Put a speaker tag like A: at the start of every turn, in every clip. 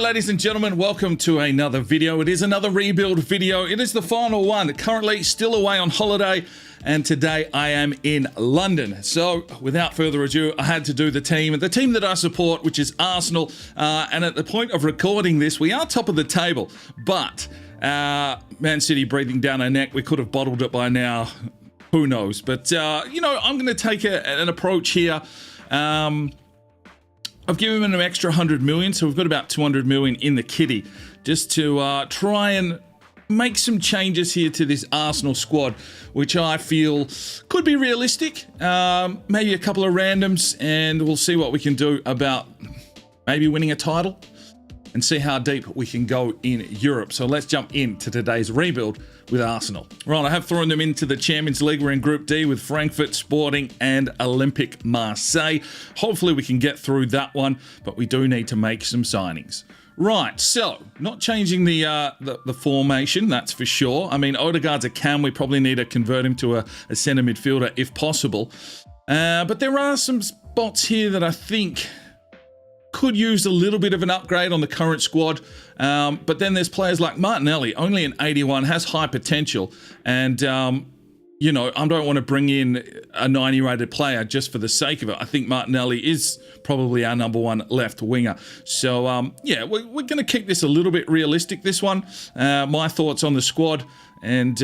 A: ladies and gentlemen, welcome to another video. It is another rebuild video. It is the final one. Currently still away on holiday, and today I am in London. So without further ado, I had to do the team that I support, which is Arsenal. And at the point of recording this, we are top of the table, but Man City breathing down our neck. We could have bottled it by now. Who knows? But, you know, I'm going to take an approach here. I've given him an extra 100 million, so we've got about 200 million in the kitty, just to try and make some changes here to this Arsenal squad, which I feel could be realistic. Maybe a couple of randoms, and we'll see what we can do about maybe winning a title and see how deep we can go in Europe. So let's jump into today's rebuild with Arsenal. Right, I have thrown them into the Champions League. We're in Group D with Frankfurt, Sporting, and Olympique Marseille. Hopefully we can get through that one, but we do need to make some signings. Right, so not changing the formation, that's for sure. I mean, Odegaard's a cam. We probably need to convert him to a centre midfielder if possible. But there are some spots here that I think could use a little bit of an upgrade on the current squad. But then there's players like Martinelli, only an 81, has high potential. And, you know, I don't want to bring in a 90 rated player just for the sake of it. I think Martinelli is probably our number one left winger. So, yeah, we're going to keep this a little bit realistic, this one. My thoughts on the squad. And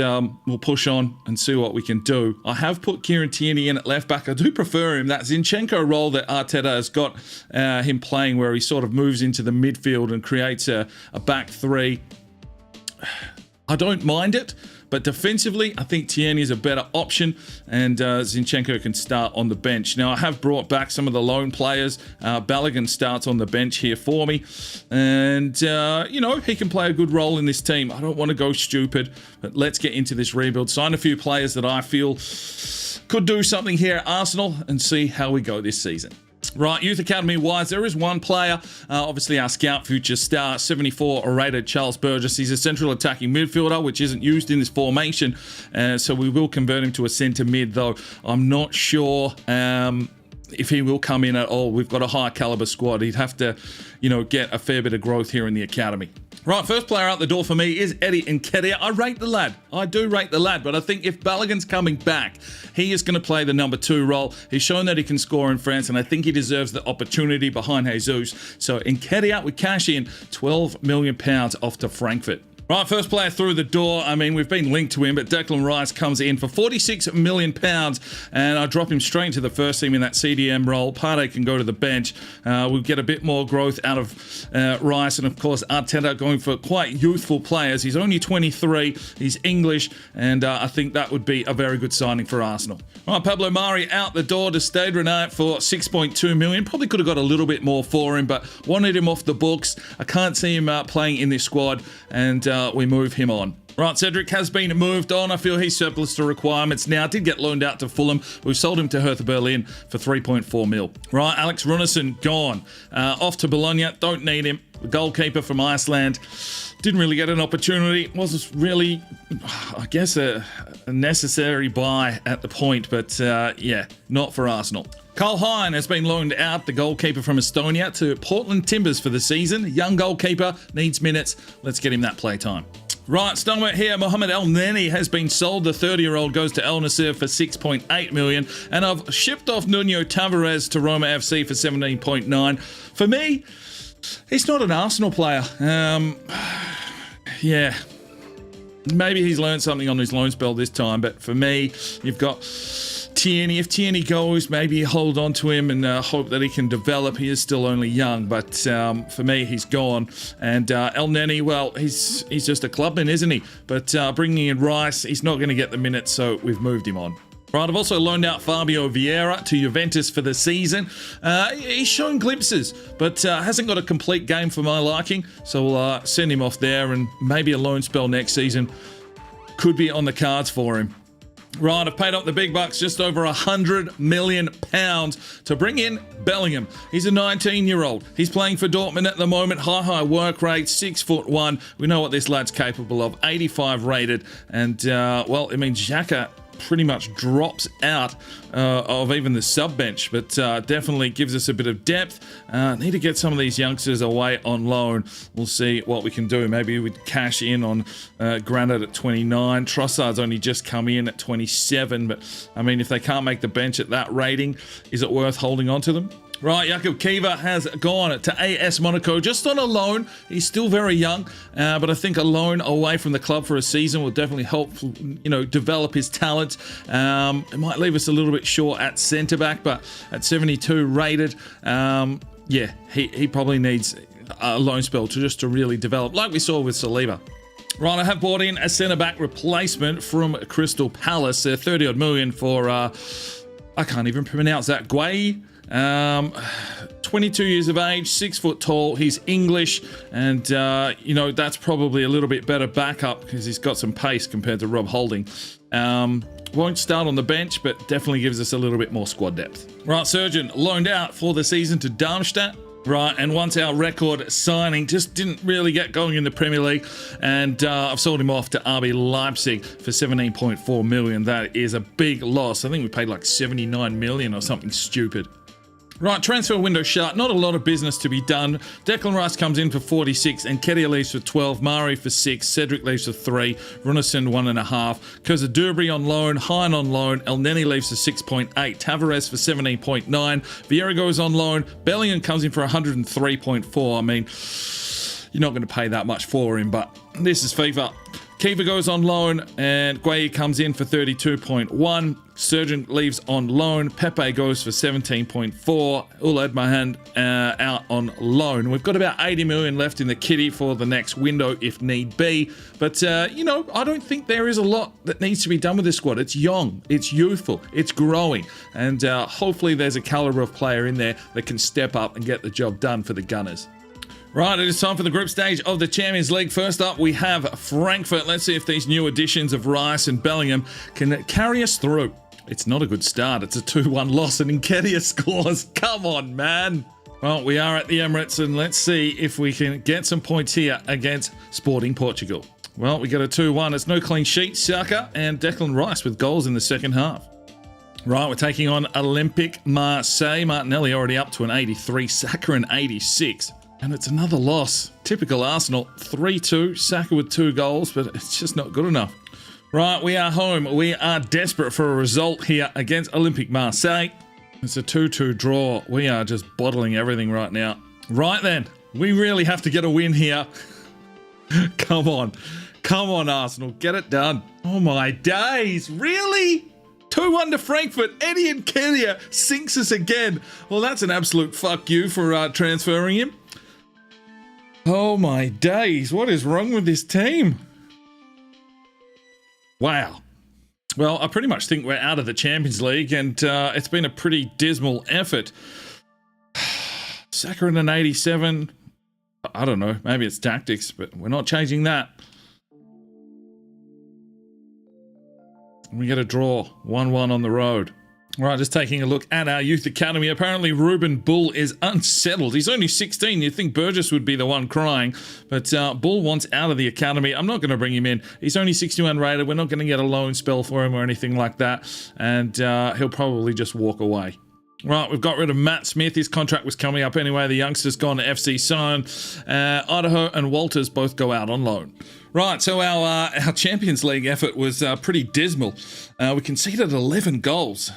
A: we'll push on and see what we can do. I have put Kieran Tierney in at left back. I do prefer him. That Zinchenko role that Arteta has got him playing, where he sort of moves into the midfield and creates a back three. I don't mind it, but defensively, I think Tierney is a better option, and Zinchenko can start on the bench. Now, I have brought back some of the lone players. Balogun starts on the bench here for me, and, you know, he can play a good role in this team. I don't want to go stupid, but let's get into this rebuild. Sign a few players that I feel could do something here at Arsenal and see how we go this season. Right, Youth Academy wise, there is one player, obviously our scout future star, 74 rated Charles Burgess. He's a central attacking midfielder, which isn't used in this formation, so we will convert him to a centre mid, though I'm not sure if he will come in at all. We've got a high caliber squad. He'd have to, you know, get a fair bit of growth here in the academy. Right, first player out the door for me is Eddie Nketiah. I rate the lad. I do rate the lad, but I think if Balogun's coming back, he is going to play the number 2 role. He's shown that he can score in France, and I think he deserves the opportunity behind Jesus. So Nketiah, we cash in £12 million off to Frankfurt. Right, first player through the door. I mean, we've been linked to him, but Declan Rice comes in for £46 million, and I drop him straight into the first team in that CDM role. Partey can go to the bench. We'll get a bit more growth out of Rice, and of course, Arteta going for quite youthful players. He's only 23, he's English, and I think that would be a very good signing for Arsenal. Right, Pablo Mari out the door to Stade Rennais for £6.2 million. Probably could have got a little bit more for him, but wanted him off the books. I can't see him playing in this squad, and we move him on. Right, Cedric has been moved on. I feel he's surplus to requirements now. Did get loaned out to Fulham. We've sold him to Hertha Berlin for 3.4 mil. Right, Alex Runarsson gone. Off to Bologna. Don't need him. The goalkeeper from Iceland. Didn't really get an opportunity. Wasn't really, I guess, a necessary buy at the point, but yeah, not for Arsenal. Cole Hine has been loaned out, the goalkeeper from Estonia, to Portland Timbers for the season. Young goalkeeper, needs minutes. Let's get him that play time. Right, Stoneware here. Mohamed El Neni has been sold. The 30-year-old goes to El Nassr for 6.8 million. And I've shipped off Nuno Tavares to Roma FC for 17.9. For me, he's not an Arsenal player. Yeah. Maybe he's learned something on his loan spell this time, but for me, you've got Tierney. If Tierney goes, maybe hold on to him and hope that he can develop. He is still only young, but for me, he's gone. And El Neni, well, he's just a clubman, isn't he? But bringing in Rice, he's not going to get the minutes, so we've moved him on. Right, I've also loaned out Fabio Vieira to Juventus for the season. He's shown glimpses, but hasn't got a complete game for my liking. So we'll send him off there, and maybe a loan spell next season could be on the cards for him. Right, I've paid up the big bucks, just over £100 million to bring in Bellingham. He's a 19-year-old. He's playing for Dortmund at the moment. High work rate, 6'1". We know what this lad's capable of. 85 rated, and well, it means Xhaka pretty much drops out of even the sub bench, but definitely gives us a bit of depth. Need to get some of these youngsters away on loan. We'll see what we can do. Maybe we'd cash in on Granite at 29. Trossard's only just come in at 27, but I mean, if they can't make the bench at that rating, is it worth holding on to them? Right, Jakub Kiva has gone to AS Monaco just on a loan. He's still very young, but I think a loan away from the club for a season will definitely help, develop his talent. It might leave us a little bit short at centre-back, but at 72 rated, he probably needs a loan spell to really develop, like we saw with Saliba. Right, I have bought in a centre-back replacement from Crystal Palace. They're 30-odd million for, I can't even pronounce that, Guay. 22 years of age, 6 foot tall. He's English, and that's probably a little bit better backup because he's got some pace compared to Rob Holding. Won't start on the bench, but definitely gives us a little bit more squad depth. Right, Surgeon loaned out for the season to Darmstadt. Right, and once our record signing just didn't really get going in the Premier League, and I've sold him off to RB Leipzig for 17.4 million. That is a big loss. I think we paid like 79 million or something stupid. Right, transfer window shut. Not a lot of business to be done. Declan Rice comes in for 46, and Kedia leaves for 12, Mari for 6, Cedric leaves for 3, Runarsson 1.5, Kurza Dubry on loan, Hine on loan, El Neni leaves for 6.8, Tavares for 17.9, Vieira goes on loan, Bellingham comes in for 103.4. I mean, you're not going to pay that much for him, but this is FIFA. Kiva goes on loan, and Gueye comes in for 32.1. Surgeon leaves on loan. Pepe goes for 17.4. Ulad Mahan out on loan. We've got about 80 million left in the kitty for the next window if need be. But, I don't think there is a lot that needs to be done with this squad. It's young, it's youthful, it's growing. And hopefully there's a caliber of player in there that can step up and get the job done for the Gunners. Right, it is time for the group stage of the Champions League. First up, we have Frankfurt. Let's see if these new additions of Rice and Bellingham can carry us through. It's not a good start. It's a 2-1 loss, and Nketiah scores. Come on, man. Well, we are at the Emirates, and let's see if we can get some points here against Sporting Portugal. Well, we get a 2-1. It's no clean sheet. Saka and Declan Rice with goals in the second half. Right, we're taking on Olympique Marseille. Martinelli already up to an 83. Saka an 86. And it's another loss. Typical Arsenal. 3-2. Saka with 2 goals, but it's just not good enough. Right, we are home. We are desperate for a result here against Olympique Marseille. It's a 2-2 draw. We are just bottling everything right now. Right then, we really have to get a win here. Come on. Come on, Arsenal. Get it done. Oh my days. Really? 2-1 to Frankfurt. Eddie Nketiah sinks us again. Well, that's an absolute fuck you for transferring him. Oh my days, what is wrong with this team? Wow. Well, I pretty much think we're out of the Champions League, and it's been a pretty dismal effort. Saka in an 87. I don't know, maybe it's tactics, but we're not changing that. We get a draw, 1-1 on the road. Right, just taking a look at our youth academy. Apparently, Ruben Bull is unsettled. He's only 16. You'd think Burgess would be the one crying, but Bull wants out of the academy. I'm not going to bring him in. He's only 61 rated. We're not going to get a loan spell for him or anything like that, and he'll probably just walk away. Right, we've got rid of Matt Smith. His contract was coming up anyway. The youngster's gone to FC Sion. Idaho and Walters both go out on loan. Right, so our Champions League effort was pretty dismal. We conceded 11 goals.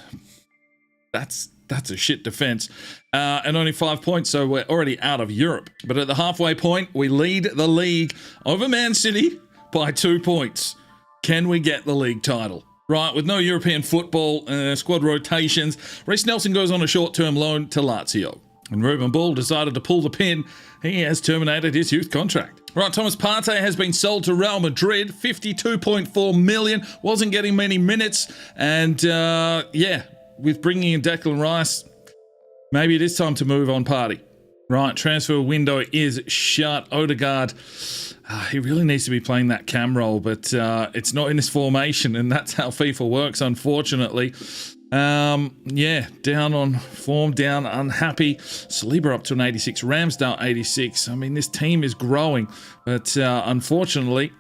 A: That's a shit defense. And only 5 points, so we're already out of Europe. But at the halfway point, we lead the league over Man City by 2 points. Can we get the league title? Right, with no European football, squad rotations, Reece Nelson goes on a short-term loan to Lazio. And Ruben Bull decided to pull the pin. He has terminated his youth contract. Right, Thomas Partey has been sold to Real Madrid, 52.4 million, wasn't getting many minutes. And with bringing in Declan Rice, maybe it is time to move on Partey. Right, transfer window is shut. Odegaard, he really needs to be playing that cam role, but it's not in his formation, and that's how FIFA works, unfortunately. Down on form, down unhappy. Saliba up to an 86, Ramsdale 86. I mean, this team is growing, but unfortunately,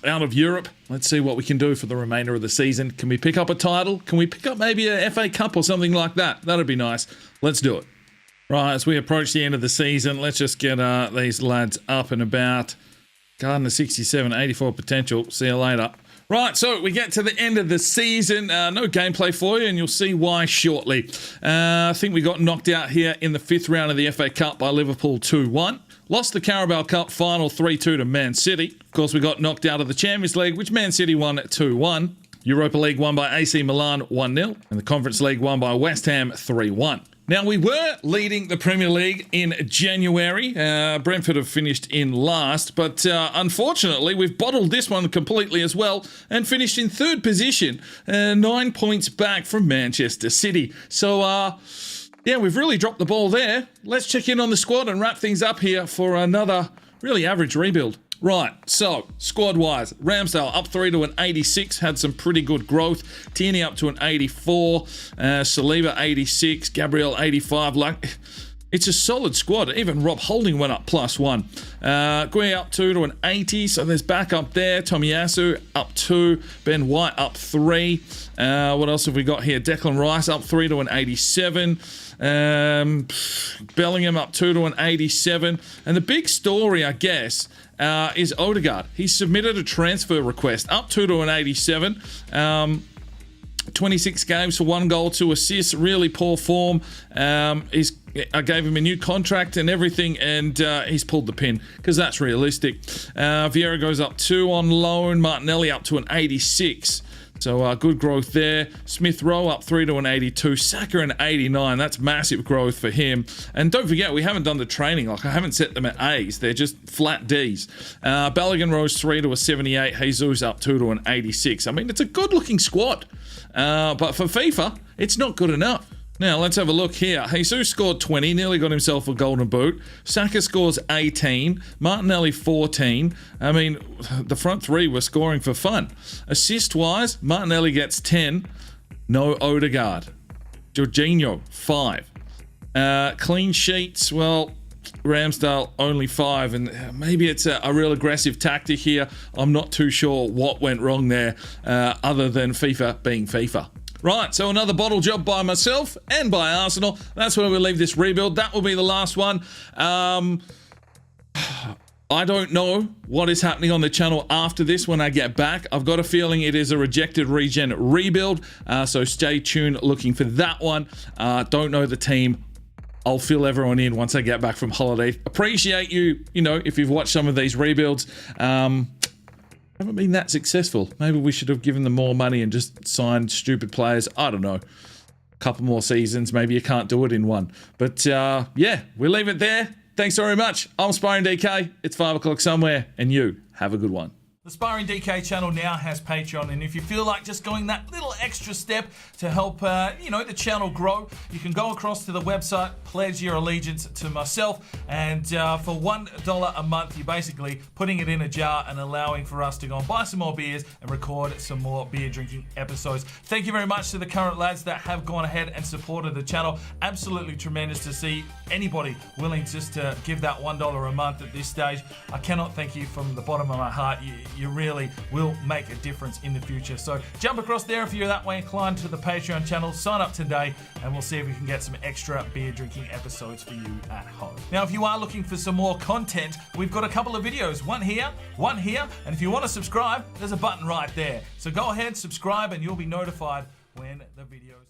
A: out of Europe. Let's see what we can do for the remainder of the season. Can we pick up a title? Can we pick up maybe a FA Cup or something like that? That'd be nice. Let's do it. Right, as we approach the end of the season, let's just get these lads up and about. Gardner 67, 84 potential. See you later. Right, so we get to the end of the season. No gameplay for you, and you'll see why shortly. I think we got knocked out here in the 5th round of the FA Cup by Liverpool 2-1. Lost the Carabao Cup final 3-2 to Man City. Of course, we got knocked out of the Champions League, which Man City won 2-1. Europa League won by AC Milan 1-0. And the Conference League won by West Ham 3-1. Now, we were leading the Premier League in January. Brentford have finished in last, but unfortunately, we've bottled this one completely as well and finished in 3rd position, 9 points back from Manchester City. So, yeah, we've really dropped the ball there. Let's check in on the squad and wrap things up here for another really average rebuild. Right, so squad-wise, Ramsdale up 3 to an 86, had some pretty good growth. Tierney up to an 84, Saliba 86, Gabriel 85. It's a solid squad. Even Rob Holding went up +1. Gui up 2 to an 80, so there's back up there. Tomiyasu up 2, Ben White up 3. What else have we got here? Declan Rice up 3 to an 87. Bellingham up 2 to an 87. And the big story, I guess, is Odegaard. He submitted a transfer request up 2 to an 87. 26 games for 1 goal, 2 assists, really poor form. I gave him a new contract and everything, and he's pulled the pin because that's realistic. Vieira goes up 2 on loan. Martinelli up to an 86. So good growth there. Smith Rowe up 3 to an 82. Saka an 89. That's massive growth for him. And don't forget, we haven't done the training. Like, I haven't set them at A's. They're just flat D's. Balogun rose 3 to a 78. Jesus up 2 to an 86. I mean, it's a good-looking squad. But for FIFA, it's not good enough. Now, let's have a look here. Jesus scored 20, nearly got himself a golden boot. Saka scores 18. Martinelli 14. I mean, the front 3 were scoring for fun. Assist-wise, Martinelli gets 10. No Odegaard. Jorginho, 5. Clean sheets, well, Ramsdale only 5, and maybe it's a real aggressive tactic here. I'm not too sure what went wrong there, other than FIFA being FIFA. Right, so another bottle job by myself and by Arsenal. That's where we leave this rebuild. That will be the last one. I don't know what is happening on the channel after this when I get back. I've got a feeling it is a rejected regen rebuild, so stay tuned looking for that one. Don't know the team. I'll fill everyone in once I get back from holiday. Appreciate you, if you've watched some of these rebuilds. Haven't been that successful. Maybe we should have given them more money and just signed stupid players. I don't know. A couple more seasons. Maybe you can't do it in one. But yeah, we'll leave it there. Thanks very much. I'm Sparring DK. It's 5 o'clock somewhere, and you have a good one.
B: The Sparring DK channel now has Patreon, and if you feel like just going that little extra step to help, the channel grow, you can go across to the website, pledge your allegiance to myself, and for $1 a month, you're basically putting it in a jar and allowing for us to go and buy some more beers and record some more beer drinking episodes. Thank you very much to the current lads that have gone ahead and supported the channel. Absolutely tremendous to see anybody willing just to give that $1 a month at this stage. I cannot thank you from the bottom of my heart. You really will make a difference in the future. So jump across there if you're that way inclined to the Patreon channel. Sign up today and we'll see if we can get some extra beer drinking episodes for you at home. Now, if you are looking for some more content, we've got a couple of videos. One here, and if you want to subscribe, there's a button right there. So go ahead, subscribe, and you'll be notified when the videos